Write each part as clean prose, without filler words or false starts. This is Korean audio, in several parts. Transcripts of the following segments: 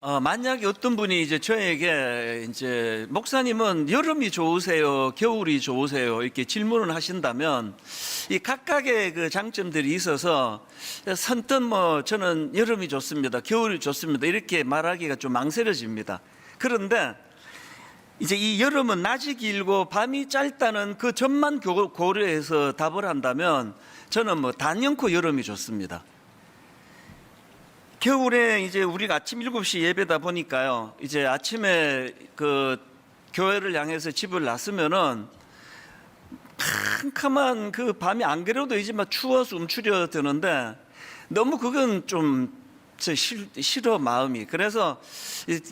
만약에 어떤 분이 이제 저에게 이제 목사님은 여름이 좋으세요, 겨울이 좋으세요 이렇게 질문을 하신다면 이 각각의 그 장점들이 있어서 선뜻 저는 여름이 좋습니다, 겨울이 좋습니다 이렇게 말하기가 좀 망설여집니다. 그런데 이제 이 여름은 낮이 길고 밤이 짧다는 그 점만 고려해서 답을 한다면 저는 단연코 여름이 좋습니다. 겨울에 이제 우리가 아침 7시 예배다 보니까요, 이제 아침에 그 교회를 향해서 집을 나서면은 캄캄한 그 밤이 안 그래도 이제 막 추워서 움츠려 드는데 너무 그건 좀 싫어 마음이. 그래서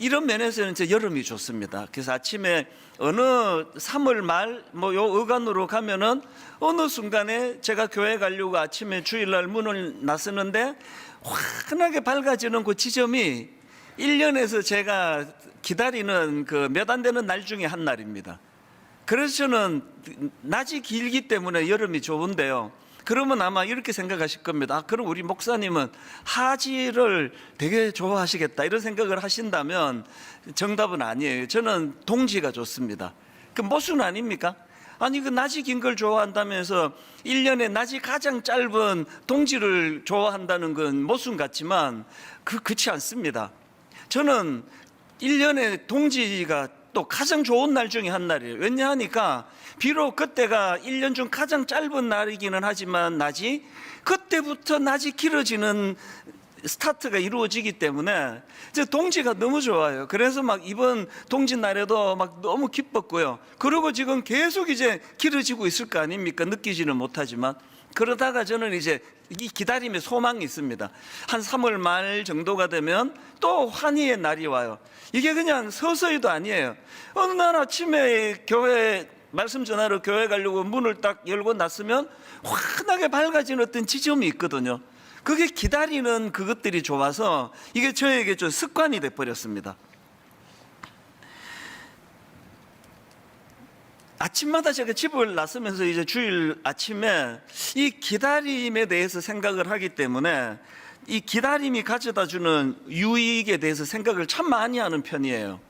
이런 면에서는 여름이 좋습니다. 그래서 아침에 어느 3월 말 요 어간으로 가면은 어느 순간에 제가 교회 가려고 아침에 주일날 문을 나서는데 환하게 밝아지는 그 지점이 1년에서 제가 기다리는 그 몇 안 되는 날 중에 한 날입니다. 그래서 저는 낮이 길기 때문에 여름이 좋은데요. 그러면 아마 이렇게 생각하실 겁니다. 그럼 우리 목사님은 하지를 되게 좋아하시겠다 이런 생각을 하신다면 정답은 아니에요. 저는 동지가 좋습니다. 그 모순 아닙니까? 아니 그 낮이 긴 걸 좋아한다면서 1년에 낮이 가장 짧은 동지를 좋아한다는 건 모순 같지만 그렇지 않습니다. 저는 1년에 동지가 또 가장 좋은 날 중에 한 날이에요. 왜냐하니까 비록 그때가 1년 중 가장 짧은 날이기는 하지만 낮이 그때부터 낮이 길어지는 스타트가 이루어지기 때문에 동지가 너무 좋아요. 그래서 막 이번 동지 날에도 막 너무 기뻤고요. 그리고 지금 계속 이제 길어지고 있을 거 아닙니까? 느끼지는 못하지만. 그러다가 저는 이제 이 기다림에 소망이 있습니다. 한 3월 말 정도가 되면 또 환희의 날이 와요. 이게 그냥 서서히도 아니에요. 어느 날 아침에 교회 말씀 전하러 교회 가려고 문을 딱 열고 났으면 환하게 밝아진 어떤 지점이 있거든요. 그게 기다리는 그것들이 좋아서 이게 저에게 좀 습관이 돼버렸습니다. 아침마다 제가 집을 나서면서 이제 주일 아침에 이 기다림에 대해서 생각을 하기 때문에 이 기다림이 가져다 주는 유익에 대해서 생각을 참 많이 하는 편이에요.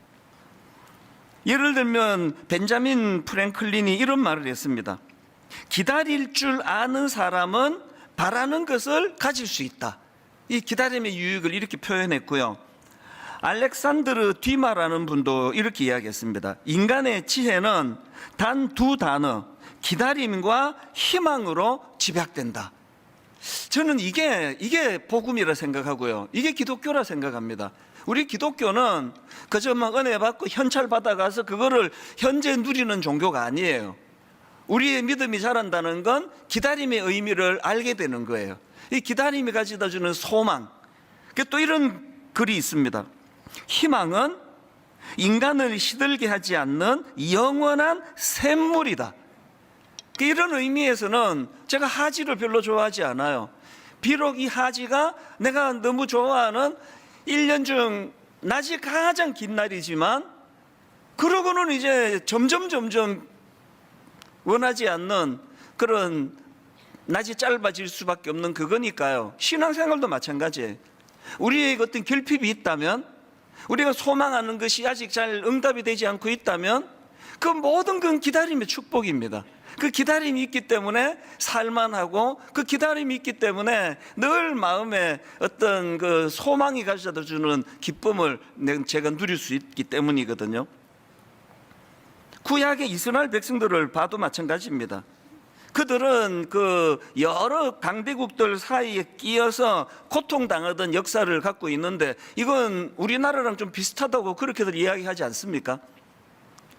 예를 들면 벤자민 프랭클린이 이런 말을 했습니다. 기다릴 줄 아는 사람은 바라는 것을 가질 수 있다. 이 기다림의 유익을 이렇게 표현했고요. 알렉산드르 뒤마라는 분도 이렇게 이야기했습니다. 인간의 지혜는 단 두 단어, 기다림과 희망으로 집약된다. 저는 이게 복음이라 생각하고요. 이게 기독교라 생각합니다. 우리 기독교는 그저 막 은혜 받고 현찰 받아가서 그거를 현재 누리는 종교가 아니에요. 우리의 믿음이 자란다는 건 기다림의 의미를 알게 되는 거예요. 이 기다림이 가져다 주는 소망. 또 이런 글이 있습니다. 희망은 인간을 시들게 하지 않는 영원한 샘물이다. 이런 의미에서는 제가 하지를 별로 좋아하지 않아요. 비록 이 하지가 내가 너무 좋아하는 1년 중 낮이 가장 긴 날이지만 그러고는 이제 점점 원하지 않는 그런 낮이 짧아질 수밖에 없는 그거니까요. 신앙생활도 마찬가지예요. 우리의 어떤 결핍이 있다면, 우리가 소망하는 것이 아직 잘 응답이 되지 않고 있다면 그 모든 건 기다림의 축복입니다. 그 기다림이 있기 때문에 살만하고 그 기다림이 있기 때문에 늘 마음에 어떤 그 소망이 가져다 주는 기쁨을 제가 누릴 수 있기 때문이거든요. 구약의 이스라엘 백성들을 봐도 마찬가지입니다. 그들은 그 여러 강대국들 사이에 끼어서 고통당하던 역사를 갖고 있는데 이건 우리나라랑 좀 비슷하다고 그렇게들 이야기하지 않습니까?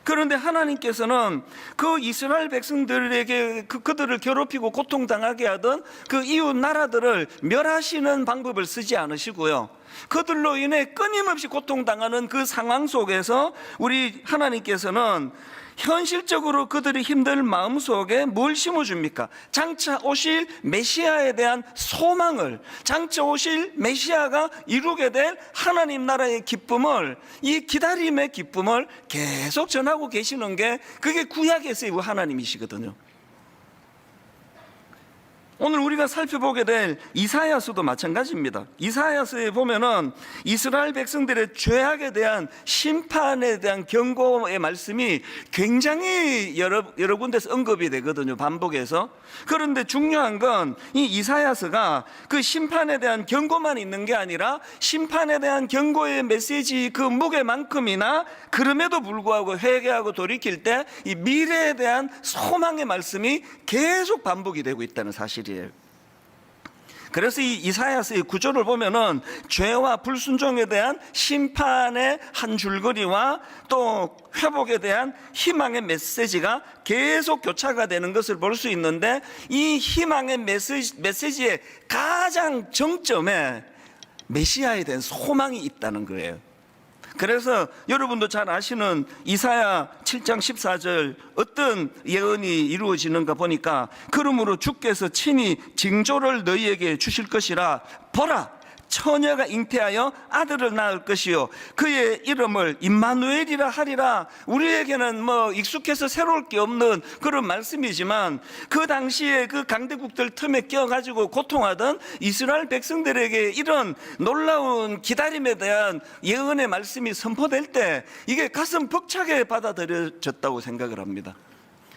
그런데 하나님께서는 그 이스라엘 백성들에게 그들을 괴롭히고 고통당하게 하던 그 이웃 나라들을 멸하시는 방법을 쓰지 않으시고요. 그들로 인해 끊임없이 고통당하는 그 상황 속에서 우리 하나님께서는 현실적으로 그들이 힘들 마음속에 뭘 심어줍니까? 장차 오실 메시아에 대한 소망을, 장차 오실 메시아가 이루게 될 하나님 나라의 기쁨을, 이 기다림의 기쁨을 계속 전하고 계시는 게 그게 구약에서의 하나님이시거든요. 오늘 우리가 살펴보게 될 이사야서도 마찬가지입니다. 이사야서에 보면은 이스라엘 백성들의 죄악에 대한 심판에 대한 경고의 말씀이 굉장히 여러 군데서 언급이 되거든요, 반복해서. 그런데 중요한 건 이 이사야서가 그 심판에 대한 경고만 있는 게 아니라 심판에 대한 경고의 메시지 그 무게만큼이나 그럼에도 불구하고 회개하고 돌이킬 때 이 미래에 대한 소망의 말씀이 계속 반복이 되고 있다는 사실이에요. 그래서 이 이사야서의 구조를 보면은 죄와 불순종에 대한 심판의 한 줄거리와 또 회복에 대한 희망의 메시지가 계속 교차가 되는 것을 볼 수 있는데, 이 희망의 메시지의 가장 정점에 메시아에 대한 소망이 있다는 거예요. 그래서 여러분도 잘 아시는 이사야 7장 14절 어떤 예언이 이루어지는가 보니까, 그러므로 주께서 친히 징조를 너희에게 주실 것이라. 보라, 처녀가 잉태하여 아들을 낳을 것이요 그의 이름을 임마누엘이라 하리라. 우리에게는 뭐 익숙해서 새로울 게 없는 그런 말씀이지만, 그 당시에 그 강대국들 틈에 껴가지고 고통하던 이스라엘 백성들에게 이런 놀라운 기다림에 대한 예언의 말씀이 선포될 때 이게 가슴 벅차게 받아들여졌다고 생각을 합니다.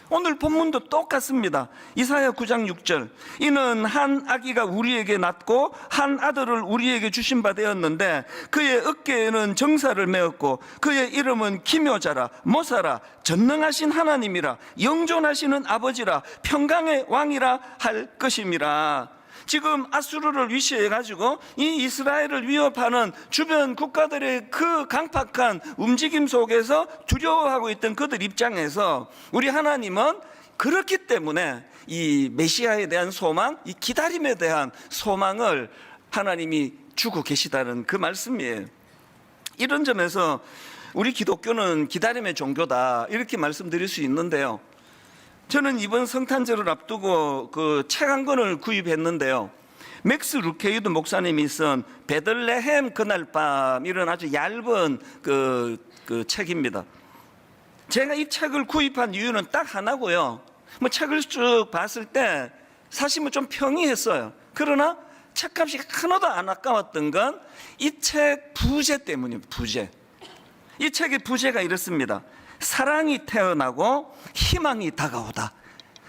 오늘 본문도 똑같습니다. 이사야 9장 6절, 이는 한 아기가 우리에게 낳고 한 아들을 우리에게 주신 바 되었는데 그의 어깨에는 정사를 메었고 그의 이름은 기묘자라, 모사라, 전능하신 하나님이라, 영존하시는 아버지라, 평강의 왕이라 할 것임이라. 지금 아수르를 위시해 가지고 이 이스라엘을 위협하는 주변 국가들의 그 강팍한 움직임 속에서 두려워하고 있던 그들 입장에서 우리 하나님은 그렇기 때문에 이 메시아에 대한 소망, 이 기다림에 대한 소망을 하나님이 주고 계시다는 그 말씀이에요. 이런 점에서 우리 기독교는 기다림의 종교다, 이렇게 말씀드릴 수 있는데요, 저는 이번 성탄절을 앞두고 그 책 한 권을 구입했는데요, 맥스 루케이드 목사님이 쓴 베들레헴 그날 밤, 이런 아주 얇은 그 책입니다. 제가 이 책을 구입한 이유는 딱 하나고요, 뭐 책을 쭉 봤을 때 사실 뭐 좀 평이했어요. 그러나 책값이 하나도 안 아까웠던 건 이 책 부제 때문입니다. 부제. 이 책의 부제가 이렇습니다. 사랑이 태어나고 희망이 다가오다.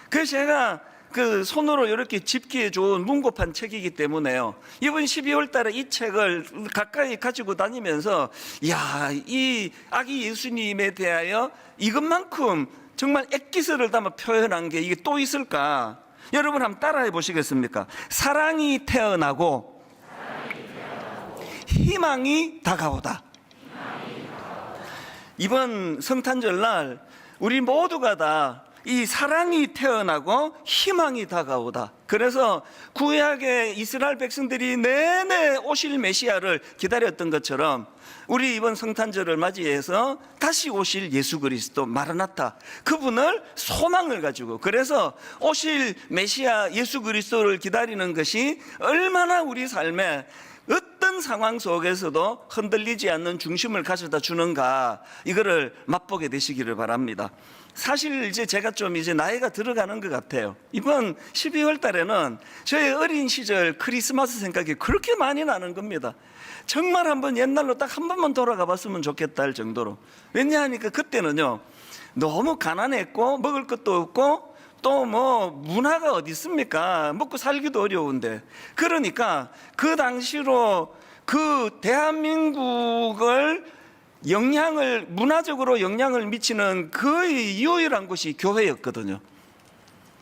그래서 제가 그 손으로 이렇게 집기에 좋은 문고판 책이기 때문에요, 이번 12월 달에 이 책을 가까이 가지고 다니면서, 이야, 이 아기 예수님에 대하여 이것만큼 정말 액기스를 담아 표현한 게 이게 또 있을까? 여러분 한번 따라해 보시겠습니까? 사랑이 태어나고 희망이 다가오다. 이번 성탄절날 우리 모두가 다 이 사랑이 태어나고 희망이 다가오다. 그래서 구약의 이스라엘 백성들이 내내 오실 메시아를 기다렸던 것처럼 우리 이번 성탄절을 맞이해서 다시 오실 예수 그리스도 마라나타, 그분을 소망을 가지고, 그래서 오실 메시아 예수 그리스도를 기다리는 것이 얼마나 우리 삶에 어떤 상황 속에서도 흔들리지 않는 중심을 가져다 주는가, 이거를 맛보게 되시기를 바랍니다. 사실 이제 제가 좀 이제 나이가 들어가는 것 같아요. 이번 12월 달에는 저의 어린 시절 크리스마스 생각이 그렇게 많이 나는 겁니다. 정말 한번 옛날로 딱 한 번만 돌아가 봤으면 좋겠다 할 정도로. 왜냐하니까 그때는요, 너무 가난했고 먹을 것도 없고 또 뭐 문화가 어디 있습니까? 먹고 살기도 어려운데. 그러니까 그 당시로 그 대한민국을 문화적으로 영향을 미치는 거의 유일한 곳이 교회였거든요.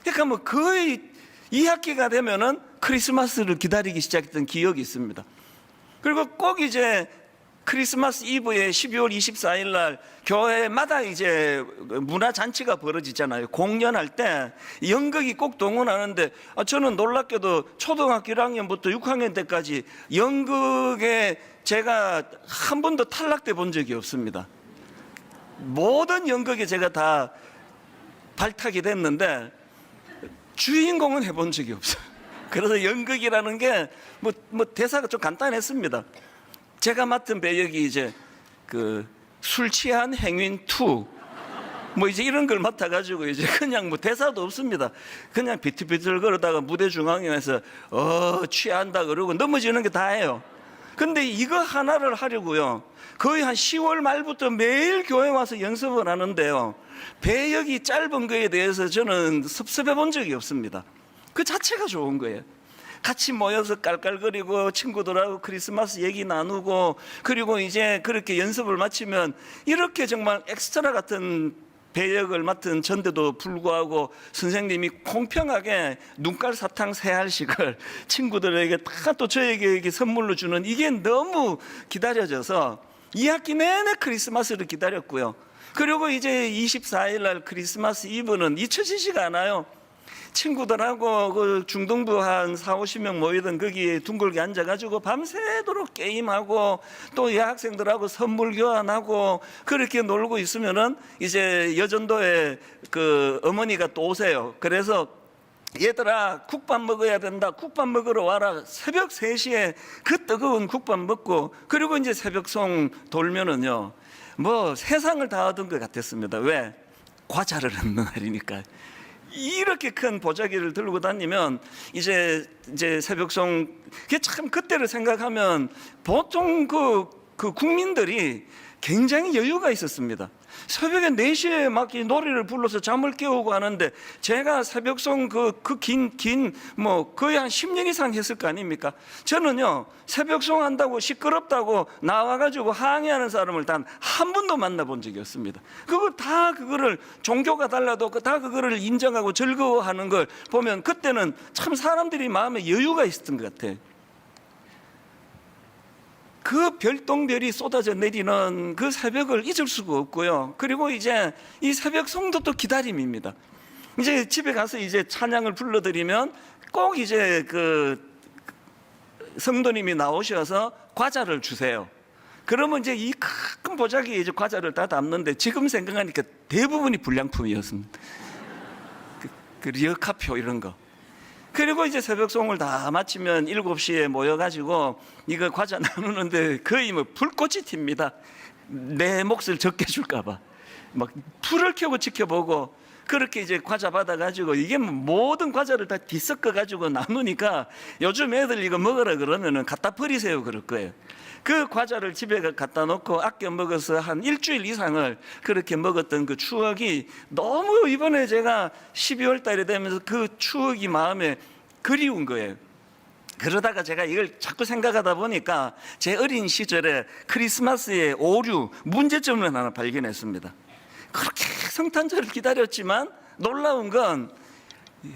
그러니까 뭐 거의 2학기가 되면은 크리스마스를 기다리기 시작했던 기억이 있습니다. 그리고 꼭 이제 크리스마스 이브에 12월 24일 날 교회마다 이제 문화잔치가 벌어지잖아요. 공연할 때 연극이 꼭 동원하는데, 저는 놀랍게도 초등학교 1학년부터 6학년 때까지 연극에 제가 한 번도 탈락돼 본 적이 없습니다. 모든 연극에 제가 다 발탁이 됐는데 주인공은 해본 적이 없어요. 그래서 연극이라는 게 뭐 대사가 좀 간단했습니다. 제가 맡은 배역이 이제 그 술 취한 행윈 2, 뭐 이제 이런 걸 맡아가지고 이제 그냥 뭐 대사도 없습니다. 그냥 비틀비틀 걸어다가 무대 중앙에서 취한다 그러고 넘어지는 게 다예요. 근데 이거 하나를 하려고요, 거의 한 10월 말부터 매일 교회 와서 연습을 하는데요, 배역이 짧은 거에 대해서 저는 섭섭해 본 적이 없습니다. 그 자체가 좋은 거예요. 같이 모여서 깔깔거리고 친구들하고 크리스마스 얘기 나누고, 그리고 이제 그렇게 연습을 마치면 이렇게 정말 엑스트라 같은 배역을 맡은 전데도 불구하고 선생님이 공평하게 눈깔 사탕 3알씩을 친구들에게 다 또 저에게 이렇게 선물로 주는, 이게 너무 기다려져서 2학기 내내 크리스마스를 기다렸고요. 그리고 이제 24일 날 크리스마스 이브는 잊혀지지가 않아요. 친구들하고 그 중등부 한 40-50명 모이던 거기에 둥글게 앉아가지고 밤새도록 게임하고 또 여학생들하고 선물 교환하고 그렇게 놀고 있으면은 이제 여전도에 그 어머니가 또 오세요. 그래서 얘들아, 국밥 먹어야 된다, 국밥 먹으러 와라. 새벽 3시에 그 뜨거운 국밥 먹고, 그리고 이제 새벽송 돌면은요, 뭐 세상을 다 얻은 것 같았습니다. 왜? 과자를 얻는 날이니까. 이렇게 큰 보자기를 들고 다니면 이제 새벽송, 그게 참 그때를 생각하면 보통 그 국민들이 굉장히 여유가 있었습니다. 새벽에 4시에 막 이 노래를 불러서 잠을 깨우고 하는데, 제가 새벽송 뭐 거의 한 10년 이상 했을 거 아닙니까? 저는요, 새벽송 한다고 시끄럽다고 나와가지고 항의하는 사람을 단 한 번도 만나본 적이 없습니다. 그거를 종교가 달라도 다 그거를 인정하고 즐거워하는 걸 보면 그때는 참 사람들이 마음에 여유가 있었던 것 같아요. 그 별똥별이 쏟아져 내리는 그 새벽을 잊을 수가 없고요. 그리고 이제 이 새벽 성도 또 기다림입니다. 이제 집에 가서 이제 찬양을 불러드리면 꼭 이제 그 성도님이 나오셔서 과자를 주세요. 그러면 이제 이 큰 보자기에 이제 과자를 다 담는데, 지금 생각하니까 대부분이 불량품이었습니다. 그 리어카표 이런 거. 그리고 이제 새벽송을 다 마치면 7시에 모여가지고 이거 과자 나누는데 거의 뭐 불꽃이 튑니다. 내 몫을 적게 줄까봐 막 불을 켜고 지켜보고, 그렇게 이제 과자 받아가지고, 이게 모든 과자를 다 뒤섞어가지고 나누니까 요즘 애들 이거 먹으라 그러면은 갖다 버리세요 그럴 거예요. 그 과자를 집에 갖다 놓고 아껴 먹어서 한 일주일 이상을 그렇게 먹었던 그 추억이 너무, 이번에 제가 12월 달에 되면서 그 추억이 마음에 그리운 거예요. 그러다가 제가 이걸 자꾸 생각하다 보니까 제 어린 시절에 크리스마스의 오류, 문제점을 하나 발견했습니다. 그렇게 성탄절을 기다렸지만 놀라운 건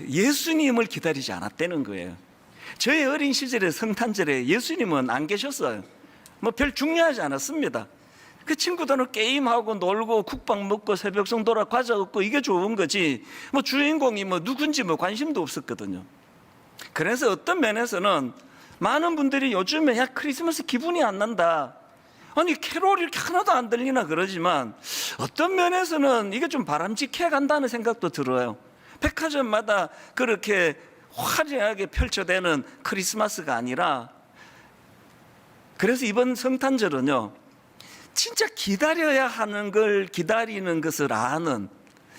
예수님을 기다리지 않았다는 거예요. 저의 어린 시절의 성탄절에 예수님은 안 계셨어요. 뭐 별 중요하지 않았습니다. 그 친구들은 게임하고 놀고 국밥 먹고 새벽송 돌아 과자 먹고 이게 좋은 거지, 뭐 주인공이 뭐 누군지 뭐 관심도 없었거든요. 그래서 어떤 면에서는 많은 분들이 요즘에 야 크리스마스 기분이 안 난다, 아니 캐롤이 이렇게 하나도 안 들리나 그러지만, 어떤 면에서는 이게 좀 바람직해 간다는 생각도 들어요. 백화점마다 그렇게 화려하게 펼쳐대는 크리스마스가 아니라, 그래서 이번 성탄절은요, 진짜 기다려야 하는 걸 기다리는 것을 아는,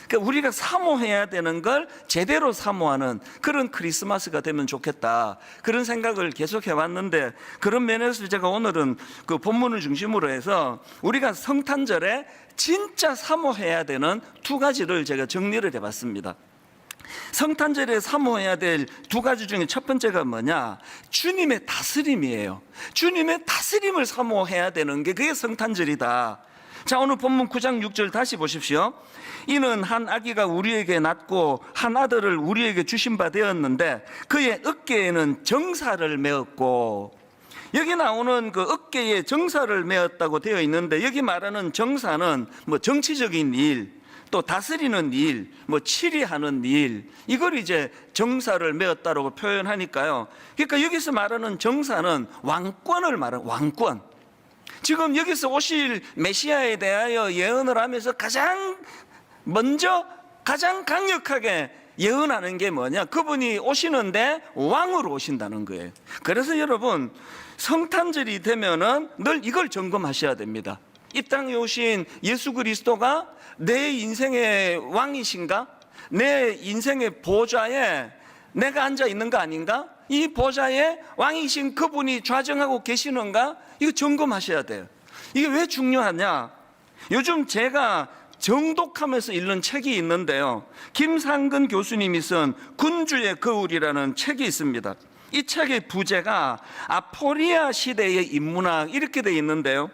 그러니까 우리가 사모해야 되는 걸 제대로 사모하는 그런 크리스마스가 되면 좋겠다, 그런 생각을 계속 해왔는데, 그런 면에서 제가 오늘은 그 본문을 중심으로 해서 우리가 성탄절에 진짜 사모해야 되는 2가지를 제가 정리를 해봤습니다. 성탄절에 사모해야 될 2가지 중에 첫 번째가 뭐냐? 주님의 다스림이에요. 주님의 다스림을 사모해야 되는 게 그게 성탄절이다. 자, 오늘 본문 9장 6절 다시 보십시오. 이는 한 아기가 우리에게 낳고 한 아들을 우리에게 주신 바 되었는데 그의 어깨에는 정사를 메었고, 여기 나오는 그 어깨에 정사를 메었다고 되어 있는데, 여기 말하는 정사는 뭐 정치적인 일, 또 다스리는 일, 뭐 치리하는 일, 이걸 이제 정사를 메었다라고 표현하니까요. 그러니까 여기서 말하는 정사는 왕권을 말하는 왕권. 지금 여기서 오실 메시아에 대하여 예언을 하면서 가장 먼저 가장 강력하게 예언하는 게 뭐냐? 그분이 오시는데 왕으로 오신다는 거예요. 그래서 여러분, 성탄절이 되면은 늘 이걸 점검하셔야 됩니다. 이 땅에 오신 예수 그리스도가 내 인생의 왕이신가? 내 인생의 보좌에 내가 앉아 있는 거 아닌가? 이 보좌에 왕이신 그분이 좌정하고 계시는가? 이거 점검하셔야 돼요. 이게 왜 중요하냐? 요즘 제가 정독하면서 읽는 책이 있는데요, 김상근 교수님이 쓴 군주의 거울이라는 책이 있습니다. 이 책의 부제가 아포리아 시대의 인문학 이렇게 되어 있는데요,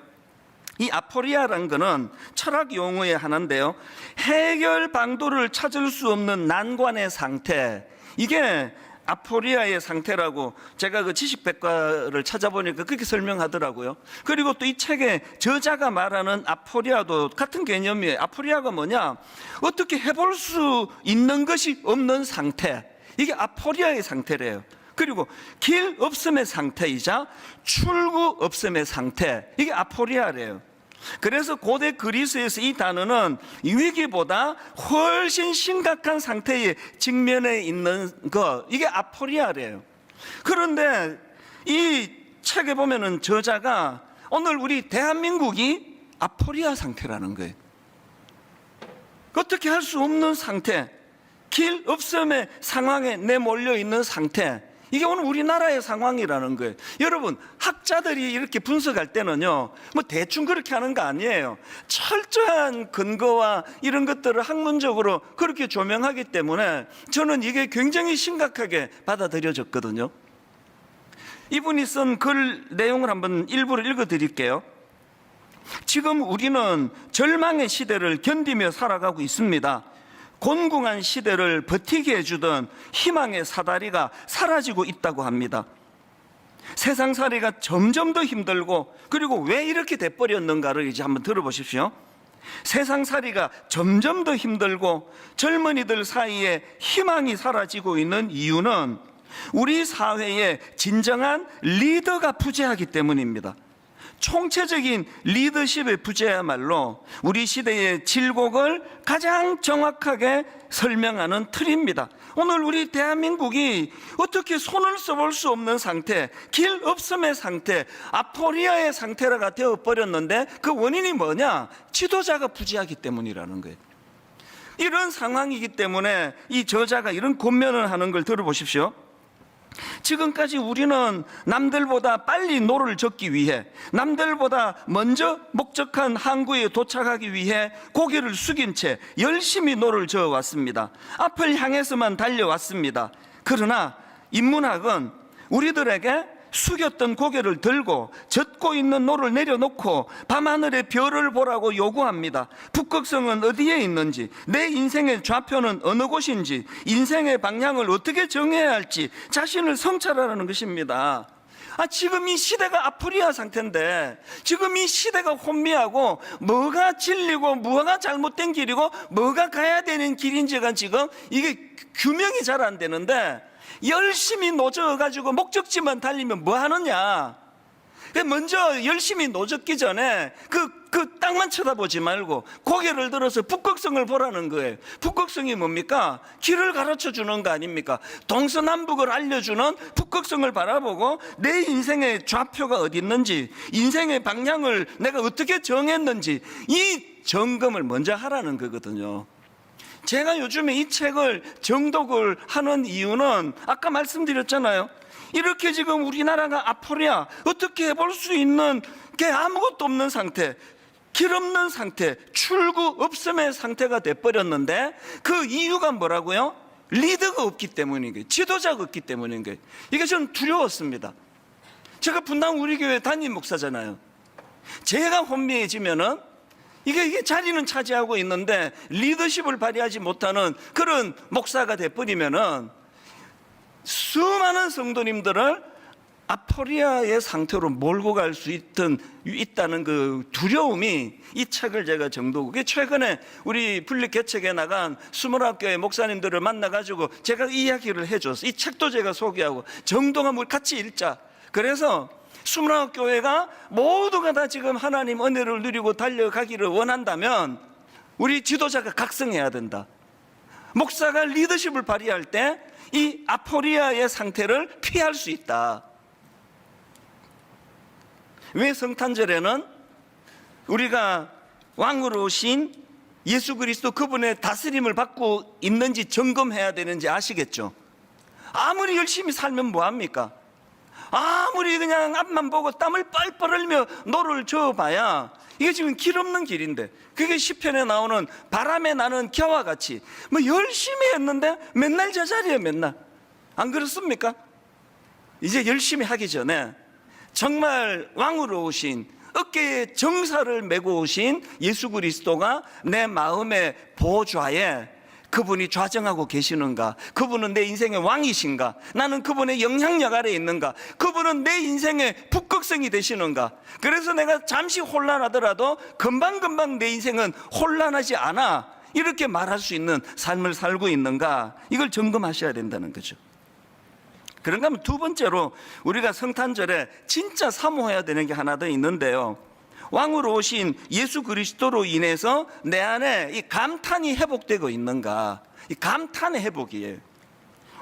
이 아포리아라는 것은 철학 용어의 하나인데요, 해결 방도를 찾을 수 없는 난관의 상태, 이게 아포리아의 상태라고 제가 그 지식백과를 찾아보니까 그렇게 설명하더라고요. 그리고 또 이 책의 저자가 말하는 아포리아도 같은 개념이에요. 아포리아가 뭐냐? 어떻게 해볼 수 있는 것이 없는 상태, 이게 아포리아의 상태래요. 그리고 길 없음의 상태이자 출구 없음의 상태, 이게 아포리아래요. 그래서 고대 그리스에서 이 단어는 위기보다 훨씬 심각한 상태에 직면해 있는 것, 이게 아포리아래요. 그런데 이 책에 보면은 저자가 오늘 우리 대한민국이 아포리아 상태라는 거예요. 어떻게 할 수 없는 상태, 길 없음의 상황에 내몰려 있는 상태, 이게 오늘 우리나라의 상황이라는 거예요. 여러분, 학자들이 이렇게 분석할 때는요, 뭐 대충 그렇게 하는 거 아니에요. 철저한 근거와 이런 것들을 학문적으로 그렇게 조명하기 때문에 저는 이게 굉장히 심각하게 받아들여졌거든요. 이분이 쓴 글 내용을 한번 일부를 읽어드릴게요. 지금 우리는 절망의 시대를 견디며 살아가고 있습니다. 곤궁한 시대를 버티게 해주던 희망의 사다리가 사라지고 있다고 합니다. 세상살이가 점점 더 힘들고, 그리고 왜 이렇게 돼버렸는가를 이제 한번 들어보십시오. 세상살이가 점점 더 힘들고 젊은이들 사이에 희망이 사라지고 있는 이유는 우리 사회에 진정한 리더가 부재하기 때문입니다. 총체적인 리더십의 부재야말로 우리 시대의 질곡을 가장 정확하게 설명하는 틀입니다. 오늘 우리 대한민국이 어떻게 손을 써볼 수 없는 상태, 길 없음의 상태, 아포리아의 상태가 되어버렸는데 그 원인이 뭐냐? 지도자가 부재하기 때문이라는 거예요. 이런 상황이기 때문에 이 저자가 이런 권면을 하는 걸 들어보십시오. 지금까지 우리는 남들보다 빨리 노를 젓기 위해, 남들보다 먼저 목적한 항구에 도착하기 위해 고개를 숙인 채 열심히 노를 저어왔습니다. 앞을 향해서만 달려왔습니다. 그러나 인문학은 우리들에게 숙였던 고개를 들고 젓고 있는 노를 내려놓고 밤하늘의 별을 보라고 요구합니다. 북극성은 어디에 있는지, 내 인생의 좌표는 어느 곳인지, 인생의 방향을 어떻게 정해야 할지 자신을 성찰하라는 것입니다. 지금 이 시대가 아프리아 상태인데, 지금 이 시대가 혼미하고 뭐가 진리고 뭐가 잘못된 길이고 뭐가 가야 되는 길인지가 지금 이게 규명이 잘 안 되는데, 열심히 노져가지고 목적지만 달리면 뭐 하느냐? 먼저 열심히 노젓기 전에 그 땅만 쳐다보지 말고 고개를 들어서 북극성을 보라는 거예요. 북극성이 뭡니까? 길을 가르쳐 주는 거 아닙니까? 동서남북을 알려주는 북극성을 바라보고 내 인생의 좌표가 어디 있는지, 인생의 방향을 내가 어떻게 정했는지, 이 점검을 먼저 하라는 거거든요. 제가 요즘에 이 책을 정독을 하는 이유는 아까 말씀드렸잖아요. 이렇게 지금 우리나라가 아포리아, 어떻게 해볼 수 있는 게 아무것도 없는 상태, 길 없는 상태, 출구 없음의 상태가 돼버렸는데, 그 이유가 뭐라고요? 리더가 없기 때문인 거예요. 지도자가 없기 때문인 거예요. 이게 저는 두려웠습니다. 제가 분당 우리 교회 담임 목사잖아요. 제가 혼미해지면은 이게 자리는 차지하고 있는데 리더십을 발휘하지 못하는 그런 목사가 돼버리면은 수많은 성도님들을 아포리아의 상태로 몰고 갈 수 있다는 그 두려움이 이 책을 제가 정독하고, 최근에 우리 분립 개척에 나간 21교회 목사님들을 만나가지고 제가 이야기를 해줬어요. 이 책도 제가 소개하고 정독하면 우리 같이 읽자. 그래서 21교회가 모두가 다 지금 하나님 은혜를 누리고 달려가기를 원한다면 우리 지도자가 각성해야 된다. 목사가 리더십을 발휘할 때 이 아포리아의 상태를 피할 수 있다. 왜 성탄절에는 우리가 왕으로 오신 예수 그리스도 그분의 다스림을 받고 있는지 점검해야 되는지 아시겠죠? 아무리 열심히 살면 뭐합니까? 아무리 그냥 앞만 보고 땀을 뻘뻘 흘며 노를 저어봐야 이게 지금 길 없는 길인데, 그게 시편에 나오는 바람에 나는 겨와 같이 뭐 열심히 했는데 맨날 제자리에 맨날. 안 그렇습니까? 이제 열심히 하기 전에 정말 왕으로 오신, 어깨에 정사를 메고 오신 예수 그리스도가 내 마음의 보좌에 그분이 좌정하고 계시는가? 그분은 내 인생의 왕이신가? 나는 그분의 영향력 아래에 있는가? 그분은 내 인생의 북극성이 되시는가? 그래서 내가 잠시 혼란하더라도 금방금방 내 인생은 혼란하지 않아, 이렇게 말할 수 있는 삶을 살고 있는가? 이걸 점검하셔야 된다는 거죠. 그런가 하면 두 번째로 우리가 성탄절에 진짜 사모해야 되는 게 하나 더 있는데요, 왕으로 오신 예수 그리스도로 인해서 내 안에 이 감탄이 회복되고 있는가? 이 감탄의 회복이에요.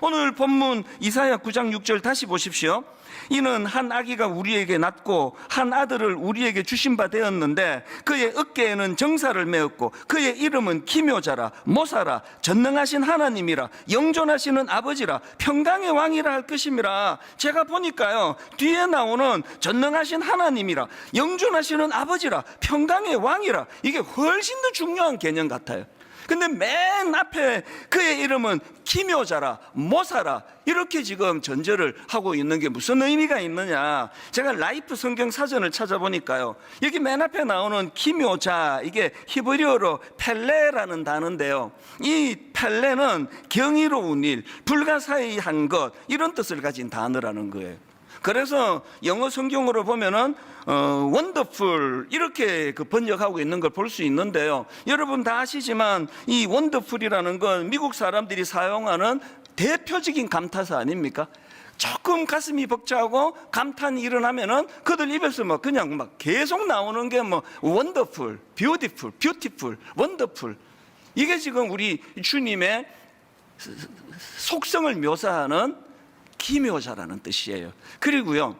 오늘 본문 이사야 9장 6절 다시 보십시오. 이는 한 아기가 우리에게 낳고 한 아들을 우리에게 주신 바 되었는데 그의 어깨에는 정사를 메었고 그의 이름은 기묘자라, 모사라, 전능하신 하나님이라, 영존하시는 아버지라, 평강의 왕이라 할 것임이라. 제가 보니까요, 뒤에 나오는 전능하신 하나님이라, 영존하시는 아버지라, 평강의 왕이라, 이게 훨씬 더 중요한 개념 같아요. 근데 맨 앞에 그의 이름은 기묘자라, 모사라, 이렇게 지금 전제를 하고 있는 게 무슨 의미가 있느냐? 제가 라이프 성경 사전을 찾아보니까요, 여기 맨 앞에 나오는 기묘자, 이게 히브리어로 펠레라는 단어인데요, 이 펠레는 경이로운 일, 불가사의한 것, 이런 뜻을 가진 단어라는 거예요. 그래서 영어 성경으로 보면은 원더풀 이렇게 그 번역하고 있는 걸 볼 수 있는데요, 여러분 다 아시지만 이 원더풀이라는 건 미국 사람들이 사용하는 대표적인 감탄사 아닙니까? 조금 가슴이 벅차고 감탄이 일어나면은 그들 입에서 뭐 그냥 막 계속 나오는 게 뭐 원더풀, 뷰티풀, 뷰티풀, 원더풀. 이게 지금 우리 주님의 속성을 묘사하는 기묘자라는 뜻이에요. 그리고요,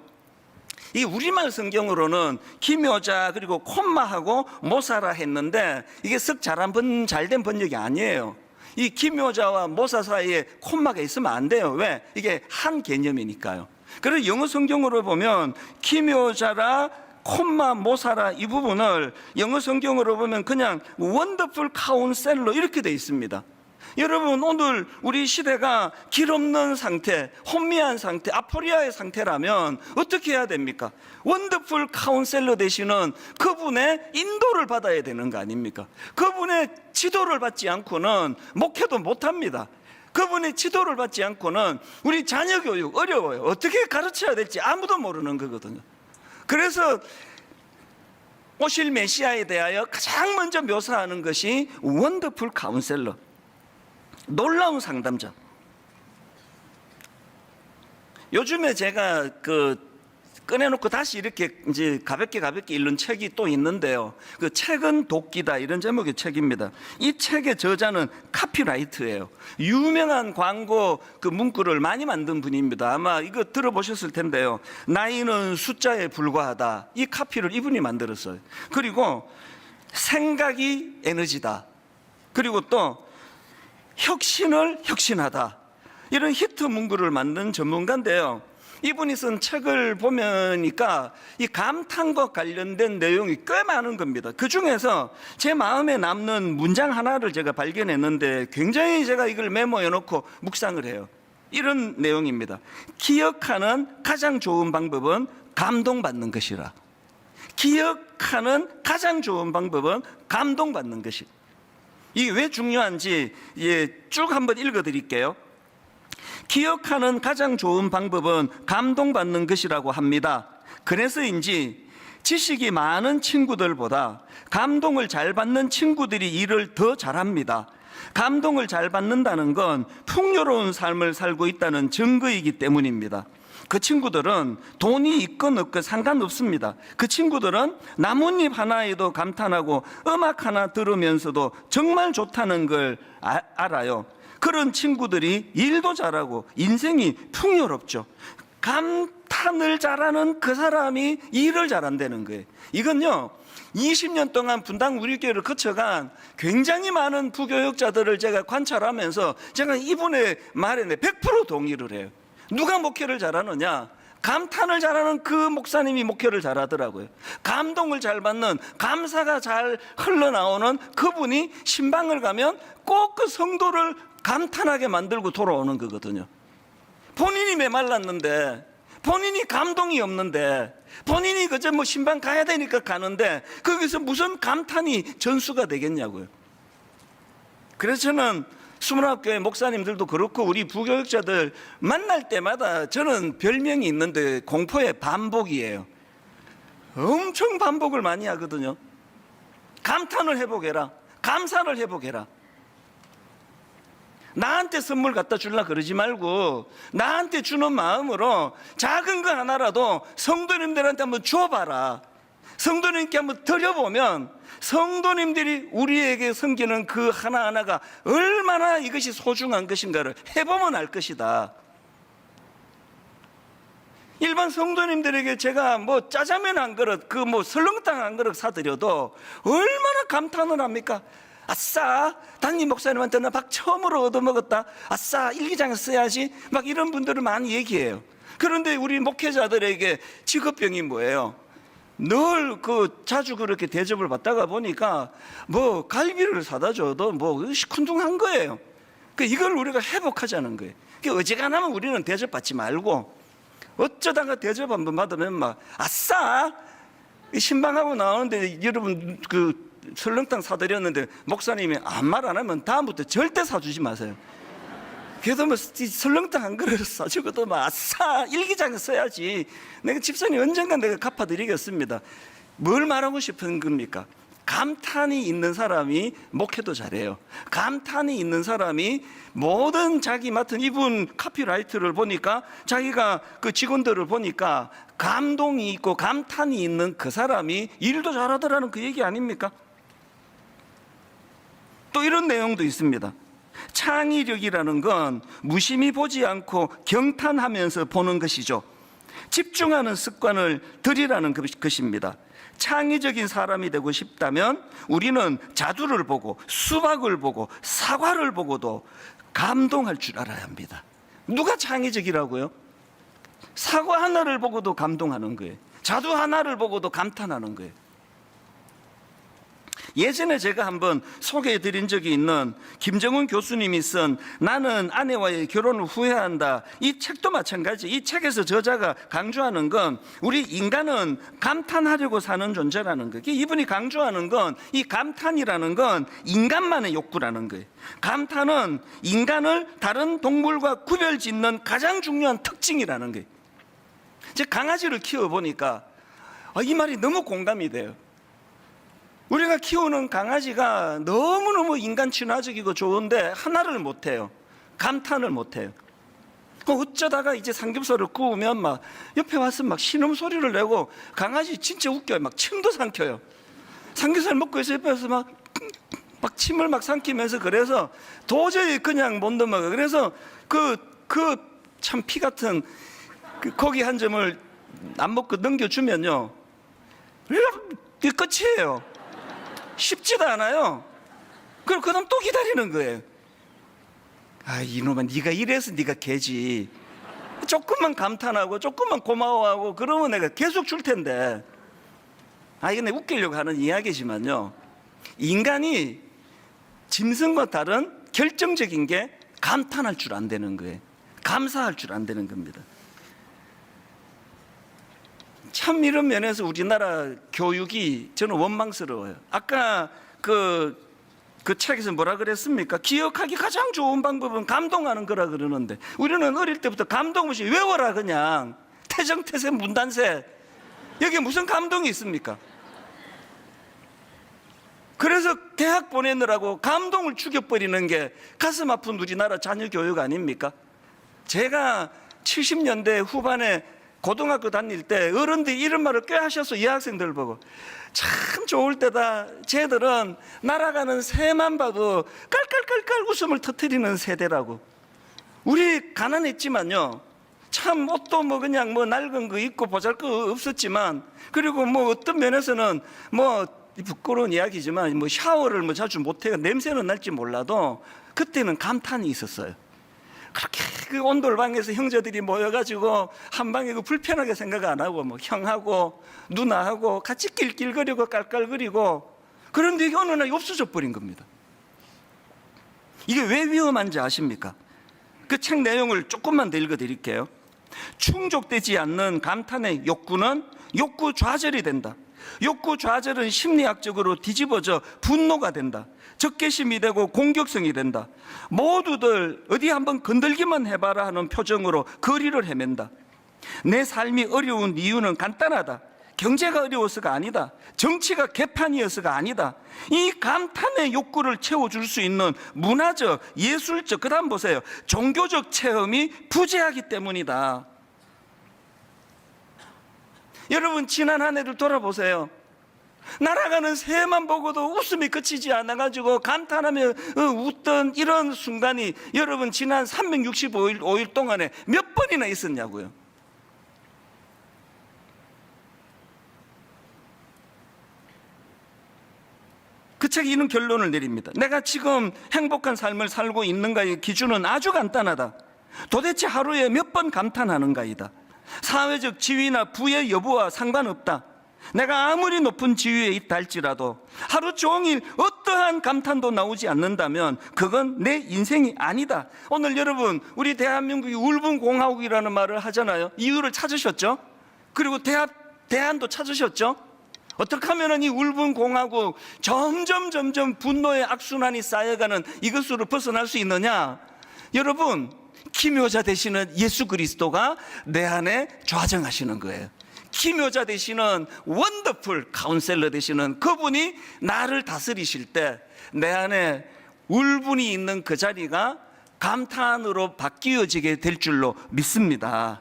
이 우리말 성경으로는 기묘자 그리고 콤마하고 모사라 했는데 이게 썩 잘된 번역이 아니에요. 이 기묘자와 모사 사이에 콤마가 있으면 안 돼요. 왜? 이게 한 개념이니까요. 그래서 영어 성경으로 보면 기묘자라, 콤마, 모사라, 이 부분을 영어 성경으로 보면 그냥 원더풀 카운셀러 이렇게 돼 있습니다. 여러분, 오늘 우리 시대가 길 없는 상태, 혼미한 상태, 아포리아의 상태라면 어떻게 해야 됩니까? 원더풀 카운셀러 되시는 그분의 인도를 받아야 되는 거 아닙니까? 그분의 지도를 받지 않고는 목회도 못합니다. 그분의 지도를 받지 않고는 우리 자녀 교육 어려워요. 어떻게 가르쳐야 될지 아무도 모르는 거거든요. 그래서 오실 메시아에 대하여 가장 먼저 묘사하는 것이 원더풀 카운셀러, 놀라운 상담자. 요즘에 제가 꺼내놓고 다시 이렇게 이제 가볍게 읽는 책이 또 있는데요, 그 책은 도끼다, 이런 제목의 책입니다. 이 책의 저자는 카피라이트예요. 유명한 광고 그 문구를 많이 만든 분입니다. 아마 이거 들어보셨을 텐데요, 나이는 숫자에 불과하다, 이 카피를 이분이 만들었어요. 그리고 생각이 에너지다, 그리고 또 혁신을 혁신하다, 이런 히트 문구를 만든 전문가인데요, 이분이 쓴 책을 보니까 이 감탄과 관련된 내용이 꽤 많은 겁니다. 그 중에서 제 마음에 남는 문장 하나를 제가 발견했는데 굉장히 제가 이걸 메모해 놓고 묵상을 해요. 이런 내용입니다. 기억하는 가장 좋은 방법은 감동받는 것이라. 기억하는 가장 좋은 방법은 감동받는 것이라. 이게 왜 중요한지 쭉 한번 읽어드릴게요. 기억하는 가장 좋은 방법은 감동받는 것이라고 합니다. 그래서인지 지식이 많은 친구들보다 감동을 잘 받는 친구들이 일을 더 잘합니다. 감동을 잘 받는다는 건 풍요로운 삶을 살고 있다는 증거이기 때문입니다. 그 친구들은 돈이 있건 없건 상관없습니다. 그 친구들은 나뭇잎 하나에도 감탄하고 음악 하나 들으면서도 정말 좋다는 걸 알아요. 그런 친구들이 일도 잘하고 인생이 풍요롭죠. 감탄을 잘하는 그 사람이 일을 잘한다는 거예요. 이건요, 20년 동안 분당 우리 교회를 거쳐간 굉장히 많은 부교육자들을 제가 관찰하면서 제가 이분의 말에 100% 동의를 해요. 누가 목회를 잘하느냐? 감탄을 잘하는 그 목사님이 목회를 잘하더라고요. 감동을 잘 받는, 감사가 잘 흘러나오는 그분이 신방을 가면 꼭 그 성도를 감탄하게 만들고 돌아오는 거거든요. 본인이 메말랐는데, 본인이 감동이 없는데, 본인이 그저 뭐 신방 가야 되니까 가는데 거기서 무슨 감탄이 전수가 되겠냐고요. 그래서 저는 수문학교의 목사님들도 그렇고 우리 부교육자들 만날 때마다 저는 별명이 있는데 공포의 반복이에요. 엄청 반복을 많이 하거든요. 감탄을 회복해라, 감사를 회복해라. 나한테 선물 갖다 주려고 그러지 말고 나한테 주는 마음으로 작은 거 하나라도 성도님들한테 한번 줘봐라. 성도님께 한번 드려보면 성도님들이 우리에게 섬기는 그 하나하나가 얼마나 이것이 소중한 것인가를 해보면 알 것이다. 일반 성도님들에게 제가 뭐 짜장면 한 그릇, 그 뭐 설렁탕 한 그릇 사드려도 얼마나 감탄을 합니까? 아싸, 담임 목사님한테 나 박 처음으로 얻어먹었다. 아싸, 일기장에 써야지. 막 이런 분들을 많이 얘기해요. 그런데 우리 목회자들에게 직업병이 뭐예요? 늘 자주 그렇게 대접을 받다가 보니까 뭐 갈비를 사다 줘도 뭐 시큰둥한 거예요. 이걸 우리가 회복하자는 거예요. 어지간하면 우리는 대접받지 말고 어쩌다가 대접 한번 받으면 막 아싸, 신방하고 나오는데 여러분 설렁탕 사드렸는데 목사님이 아무 말 안 하면 다음부터 절대 사주지 마세요. 그래도 뭐 설렁탕 한 그릇 사주고도 뭐 아싸, 일기장에 써야지. 내가 집사님 언젠가 내가 갚아드리겠습니다. 뭘 말하고 싶은 겁니까? 감탄이 있는 사람이 목회도 잘해요. 감탄이 있는 사람이 모든 자기 맡은 이분 카피라이트를 보니까 자기가 그 직원들을 보니까 감동이 있고 감탄이 있는 그 사람이 일도 잘하더라는 그 얘기 아닙니까? 또 이런 내용도 있습니다. 창의력이라는 건 무심히 보지 않고 경탄하면서 보는 것이죠. 집중하는 습관을 들이라는 것입니다. 창의적인 사람이 되고 싶다면 우리는 자두를 보고 수박을 보고 사과를 보고도 감동할 줄 알아야 합니다. 누가 창의적이라고요? 사과 하나를 보고도 감동하는 거예요. 자두 하나를 보고도 감탄하는 거예요. 예전에 제가 한번 소개해 드린 적이 있는 김정은 교수님이 쓴 나는 아내와의 결혼을 후회한다, 이 책도 마찬가지. 이 책에서 저자가 강조하는 건 우리 인간은 감탄하려고 사는 존재라는 거예요. 이분이 강조하는 건 이 감탄이라는 건 인간만의 욕구라는 거예요. 감탄은 인간을 다른 동물과 구별짓는 가장 중요한 특징이라는 거예요. 제가 강아지를 키워보니까 이 말이 너무 공감이 돼요. 우리가 키우는 강아지가 너무너무 인간 친화적이고 좋은데 하나를 못해요. 감탄을 못해요. 어쩌다가 이제 삼겹살을 구우면 막 옆에 와서 막 신음소리를 내고 강아지 진짜 웃겨요. 막 침도 삼켜요. 삼겹살 먹고 있어 옆에 와서 막 침을 막 삼키면서 그래서 도저히 그냥 못 넘어가. 그래서 참 피 같은 고기 한 점을 안 먹고 넘겨주면요, 이게 끝이에요. 쉽지도 않아요. 그럼 그 다음 또 기다리는 거예요. 이놈아, 네가 이래서 네가 개지. 조금만 감탄하고 조금만 고마워하고 그러면 내가 계속 줄 텐데. 이건 내가 웃기려고 하는 이야기지만요, 인간이 짐승과 다른 결정적인 게 감탄할 줄 안 되는 거예요. 감사할 줄 안 되는 겁니다. 참 이런 면에서 우리나라 교육이 저는 원망스러워요. 아까 그 책에서 뭐라 그랬습니까? 기억하기 가장 좋은 방법은 감동하는 거라 그러는데 우리는 어릴 때부터 감동 없이 외워라, 그냥 태정태세 문단세. 여기에 무슨 감동이 있습니까? 그래서 대학 보내느라고 감동을 죽여버리는 게 가슴 아픈 우리나라 자녀 교육 아닙니까? 제가 70년대 후반에 고등학교 다닐 때 어른들이 이런 말을 꽤 하셔서 여학생들 보고 참 좋을 때다. 쟤들은 날아가는 새만 봐도 깔깔깔깔 웃음을 터뜨리는 세대라고. 우리 가난했지만요, 참 옷도 뭐 그냥 뭐 낡은 거 입고 보잘것 없었지만, 그리고 뭐 어떤 면에서는 뭐 부끄러운 이야기지만 뭐 샤워를 뭐 자주 못해가 냄새는 날지 몰라도 그때는 감탄이 있었어요. 그렇게 그 온돌방에서 형제들이 모여가지고 한 방에 그 불편하게 생각 안 하고 뭐 형하고 누나하고 같이 낄낄거리고 깔깔거리고, 그런데 이게 어느 날 없어져 버린 겁니다. 이게 왜 위험한지 아십니까? 그 책 내용을 조금만 더 읽어드릴게요. 충족되지 않는 감탄의 욕구는 욕구 좌절이 된다. 욕구 좌절은 심리학적으로 뒤집어져 분노가 된다. 적개심이 되고 공격성이 된다. 모두들 어디 한번 건들기만 해봐라 하는 표정으로 거리를 헤맨다. 내 삶이 어려운 이유는 간단하다. 경제가 어려워서가 아니다. 정치가 개판이어서가 아니다. 이 감탄의 욕구를 채워줄 수 있는 문화적, 예술적, 그 다음 보세요, 종교적 체험이 부재하기 때문이다. 여러분, 지난 한 해를 돌아보세요. 날아가는 새만 보고도 웃음이 그치지 않아가지고 감탄하며 웃던 이런 순간이 여러분 지난 365일 동안에 몇 번이나 있었냐고요. 그 책이 이런 결론을 내립니다. 내가 지금 행복한 삶을 살고 있는가의 기준은 아주 간단하다. 도대체 하루에 몇 번 감탄하는가이다. 사회적 지위나 부의 여부와 상관없다. 내가 아무리 높은 지위에 있다 할지라도 하루 종일 어떠한 감탄도 나오지 않는다면 그건 내 인생이 아니다. 오늘 여러분, 우리 대한민국이 울분 공화국이라는 말을 하잖아요. 이유를 찾으셨죠? 그리고 대안도 찾으셨죠? 어떻게 하면 이 울분 공화국 점점 분노의 악순환이 쌓여가는 이것으로 벗어날 수 있느냐? 여러분, 기묘자 되시는 예수 그리스도가 내 안에 좌정하시는 거예요. 기묘자 되시는 원더풀 카운셀러 되시는 그분이 나를 다스리실 때 내 안에 울분이 있는 그 자리가 감탄으로 바뀌어지게 될 줄로 믿습니다.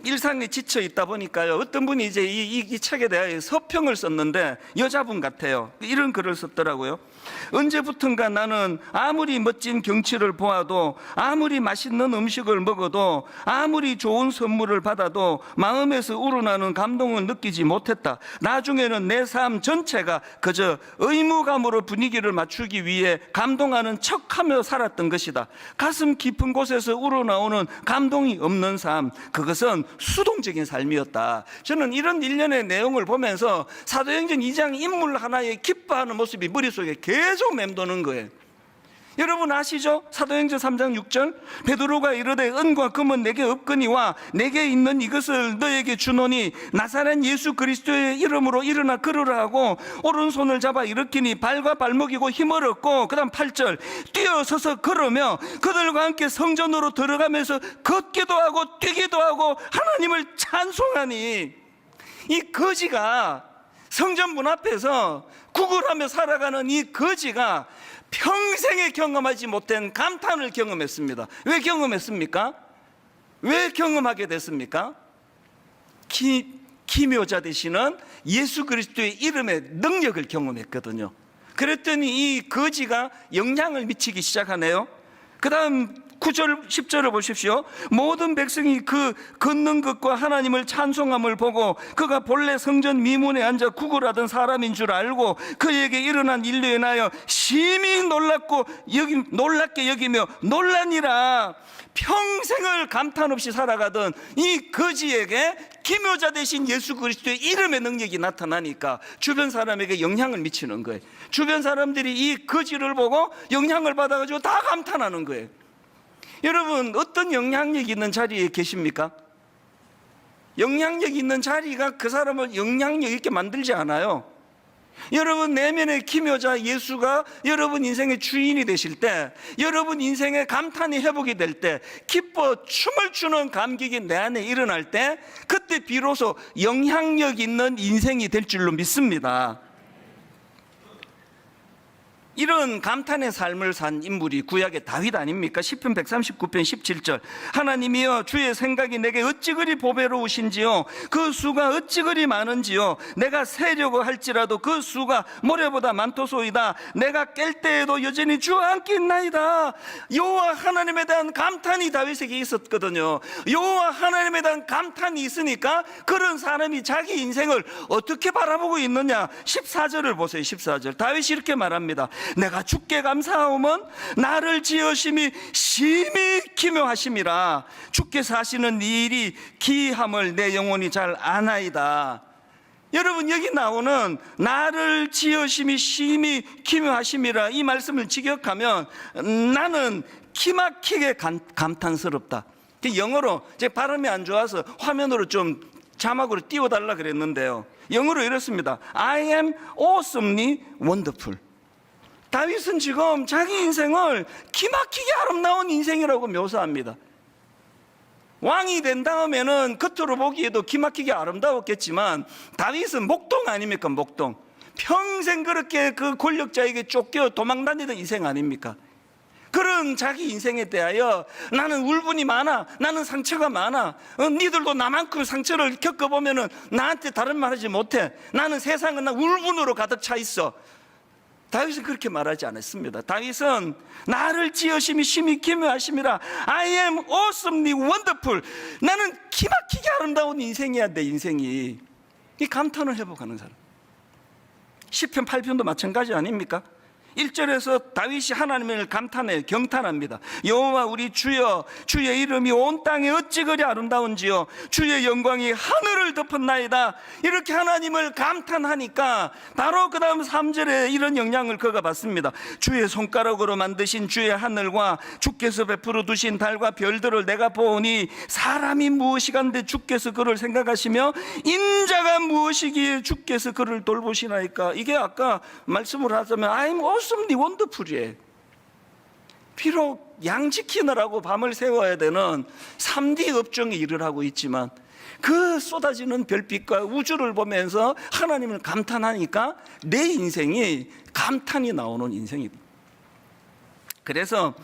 일상에 지쳐 있다 보니까요, 어떤 분이 이제 이 책에 대해 서평을 썼는데 여자분 같아요. 이런 글을 썼더라고요. 언제부턴가 나는 아무리 멋진 경치를 보아도, 아무리 맛있는 음식을 먹어도, 아무리 좋은 선물을 받아도 마음에서 우러나는 감동을 느끼지 못했다. 나중에는 내 삶 전체가 그저 의무감으로 분위기를 맞추기 위해 감동하는 척하며 살았던 것이다. 가슴 깊은 곳에서 우러나오는 감동이 없는 삶, 그것은 수동적인 삶이었다. 저는 이런 일련의 내용을 보면서 사도행전 2장 인물 하나에 기뻐하는 모습이 머릿속에 계속 맴도는 거예요. 여러분 아시죠? 사도행전 3장 6절, 베드로가 이르되 은과 금은 내게 없거니와 내게 있는 이것을 너에게 주노니 나사렛 예수 그리스도의 이름으로 일어나 걸으라 하고 오른손을 잡아 일으키니 발과 발목이고 힘을 얻고, 그 다음 8절, 뛰어서서 걸으며 그들과 함께 성전으로 들어가면서 걷기도 하고 뛰기도 하고 하나님을 찬송하니, 이 거지가 성전 문 앞에서 구걸하며 살아가는 이 거지가 평생에 경험하지 못한 감탄을 경험했습니다. 왜 경험했습니까? 왜 경험하게 됐습니까? 기묘자 되시는 예수 그리스도의 이름의 능력을 경험했거든요. 그랬더니 이 거지가 영향을 미치기 시작하네요. 그 다음 9절 10절을 보십시오. 모든 백성이 그 걷는 것과 하나님을 찬송함을 보고 그가 본래 성전 미문에 앉아 구걸하던 사람인 줄 알고 그에게 일어난 일로 인하여 심히 놀랍게 여기며 놀라니라. 평생을 감탄 없이 살아가던 이 거지에게 기묘자 되신 예수 그리스도의 이름의 능력이 나타나니까 주변 사람에게 영향을 미치는 거예요. 주변 사람들이 이 거지를 보고 영향을 받아가지고 다 감탄하는 거예요. 여러분, 어떤 영향력 있는 자리에 계십니까? 영향력 있는 자리가 그 사람을 영향력 있게 만들지 않아요. 여러분 내면의 기묘자 예수가 여러분 인생의 주인이 되실 때, 여러분 인생의 감탄이 회복이 될 때, 기뻐 춤을 추는 감격이 내 안에 일어날 때, 그때 비로소 영향력 있는 인생이 될 줄로 믿습니다. 이런 감탄의 삶을 산 인물이 구약의 다윗 아닙니까? 시편 139편 17절 하나님이여 주의 생각이 내게 어찌 그리 보배로우신지요 그 수가 어찌 그리 많은지요 내가 세려고 할지라도 그 수가 모래보다 많도소이다 내가 깰 때에도 여전히 주와 함께 있나이다. 여호와 하나님에 대한 감탄이 다윗에게 있었거든요. 여호와 하나님에 대한 감탄이 있으니까 그런 사람이 자기 인생을 어떻게 바라보고 있느냐. 14절을 보세요. 14절 다윗이 이렇게 말합니다. 내가 주께 감사하오면 나를 지으심이 심히 기묘하심이라 주께서 하시는 일이 기이함을 내 영혼이 잘 아나이다. 여러분 여기 나오는 나를 지으심이 심히 기묘하심이라 이 말씀을 직역하면 나는 기막히게 감탄스럽다. 영어로 제 발음이 안 좋아서 화면으로 좀 자막으로 띄워달라 그랬는데요. 영어로 이렇습니다. I am awesomely wonderful. 다윗은 지금 자기 인생을 기막히게 아름다운 인생이라고 묘사합니다. 왕이 된 다음에는 겉으로 보기에도 기막히게 아름다웠겠지만 다윗은 목동 아닙니까? 목동. 평생 그렇게 그 권력자에게 쫓겨 도망다니던 인생 아닙니까? 그런 자기 인생에 대하여 나는 울분이 많아, 나는 상처가 많아, 니들도 나만큼 상처를 겪어보면 나한테 다른 말 하지 못해, 나는 세상은 나 울분으로 가득 차 있어. 다윗은 그렇게 말하지 않았습니다. 다윗은 나를 지으심이 심히 기묘하심이라 I am awesomely wonderful. 나는 기막히게 아름다운 인생이야. 내 인생이. 이 감탄을 회복하는 사람. 시편 8편도 마찬가지 아닙니까? 1절에서 다윗이 하나님을 감탄해 경탄합니다. 여호와 우리 주여 주의 이름이 온 땅에 어찌 그리 아름다운지요 주의 영광이 하늘을 덮었나이다. 이렇게 하나님을 감탄하니까 바로 그 다음 3절에 이런 영향을 그가 받습니다. 주의 손가락으로 만드신 주의 하늘과 주께서 베풀어 두신 달과 별들을 내가 보니 사람이 무엇이간데 주께서 그를 생각하시며 인자가 무엇이기에 주께서 그를 돌보시나이까. 이게 아까 말씀을 하자면 I'm awesomely wonderful이에요. 비록 양 지키느라고 밤을 새워야 되는 3D 업종에 일을 하고 있지만 그 쏟아지는 별빛과 우주를 보면서 하나님을 감탄하니까 내 인생이 감탄이 나오는 인생입니다. 그래서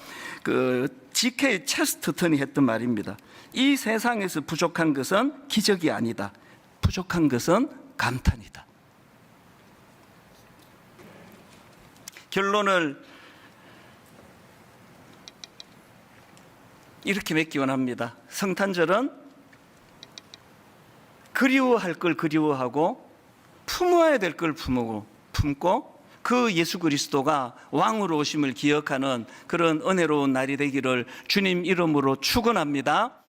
그 G.K. 체스터턴이 했던 말입니다. 이 세상에서 부족한 것은 기적이 아니다. 부족한 것은 감탄이다. 결론을 이렇게 맺기 원합니다. 성탄절은 그리워할 걸 그리워하고 품어야 될 걸 품고 그 예수 그리스도가 왕으로 오심을 기억하는 그런 은혜로운 날이 되기를 주님 이름으로 축원합니다.